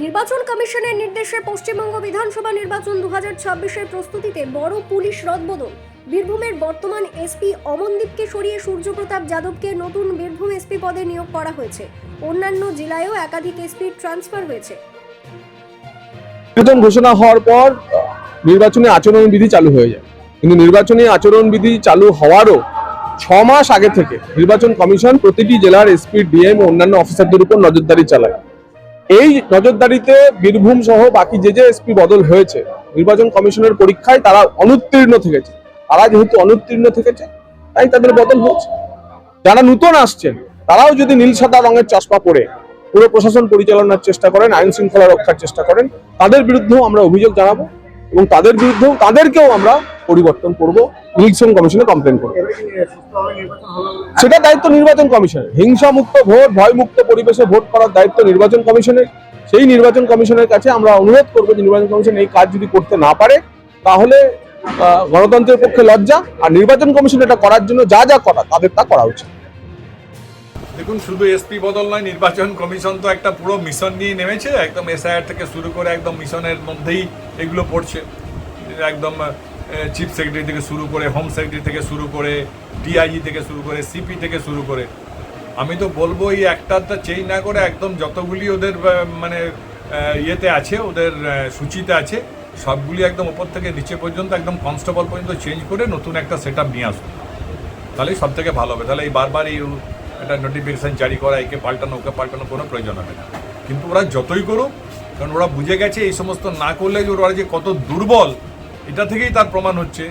নির্বাচন কমিশনের নির্দেশে পশ্চিমবঙ্গ বিধানসভা নির্বাচন 2026-এর প্রস্তুতিতে বড় পুলিশ রদবদল। বীরভূমের বর্তমান এসপি অমনদীপকে সরিয়ে সূর্যপ্রতাপ যাদবকে নতুন বীরভূম এসপি পদে নিয়োগ করা হয়েছে। অন্যান্য জেলায়ও একাধিক এসপি ট্রান্সফার হয়েছে। নির্বাচন ঘোষণা হওয়ার পর নির্বাচনী আচরণবিধি চালু হয়ে যায়, কিন্তু নির্বাচনী আচরণবিধি চালু হওয়ারও 6 মাস আগে থেকে নির্বাচন কমিশন প্রতিটি জেলার এসপি, ডিএম ও অন্যান্য অফিসারদের উপর নজরদারি চালায়। এই নজরদারিতে বীরভূম সহ বাকি যে এসপি বদল হয়েছে, নির্বাচন কমিশনের পরীক্ষায় তারা অনুত্তীর্ণ থেকেছে। তারা যেহেতু অনুত্তীর্ণ থেকেছে, তাই তাদের বদল হয়েছে। যারা নতুন আসছেন তারাও যদি নীল সাদা রঙের চশমা পরে পুরো প্রশাসন পরিচালনার চেষ্টা করেন, আইন শৃঙ্খলা রক্ষার চেষ্টা করেন, তাদের বিরুদ্ধেও আমরা অভিযোগ জানাবো এবং তাদেরকেও আমরা পরিবর্তন করব, ইলেকশন কমিশনে কমপ্লেন করব। সেটা দায়িত্ব নির্বাচন কমিশনের। হিংসা মুক্ত ভোট, ভয় মুক্ত পরিবেশে ভোট করার দায়িত্ব নির্বাচন কমিশনের। সেই নির্বাচন কমিশনের কাছে আমরা অনুরোধ করবো যে নির্বাচন কমিশন এই কাজ যদি করতে না পারে তাহলে গণতন্ত্রের পক্ষে লজ্জা, আর নির্বাচন কমিশন এটা করার জন্য যা যা করা তাদের তা করা উচিত। দেখুন, শুধু এসপি বদল নয়, নির্বাচন কমিশন তো একটা পুরো মিশন নিয়ে নেমেছে। একদম এসআইআর থেকে শুরু করে একদম মিশনের মধ্যেই এগুলো পড়ছে। একদম চিফ সেক্রেটারি থেকে শুরু করে, হোম সেক্রেটারি থেকে শুরু করে, ডিআইজি থেকে শুরু করে, সিপি থেকে শুরু করে, আমি তো বলবো এই একটা চেঞ্জ না করে একদম যতগুলি ওদের মানে ইয়েতে আছে, ওদের সূচিতে আছে, সবগুলি একদম ওপর থেকে নিচে পর্যন্ত একদম কনস্টেবল পর্যন্ত চেঞ্জ করে নতুন একটা সেট আপ নিয়ে আসুন, তাহলেই সব থেকে ভালো হবে। তাহলে এই বারবার এই একটা নোটিফিকেশান জারি করা, একে পাল্টানো ওকে পাল্টানো কোনো প্রয়োজন হবে না। কিন্তু ওরা যতই করুক, কারণ ওরা বুঝে গেছে এই সমস্ত না করলে যে ওরা যে কত দুর্বল, এটা থেকেই তার প্রমাণ হচ্ছে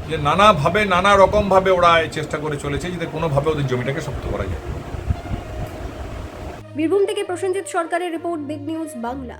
যে নানাভাবে নানা রকমভাবে ওরা চেষ্টা করে চলেছে যাতে কোনোভাবে ওদের জমিটাকে শক্ত করা যায়। বীরভূম থেকে প্রসেনজিৎ সরকারের রিপোর্ট, বিগ নিউজ বাংলা।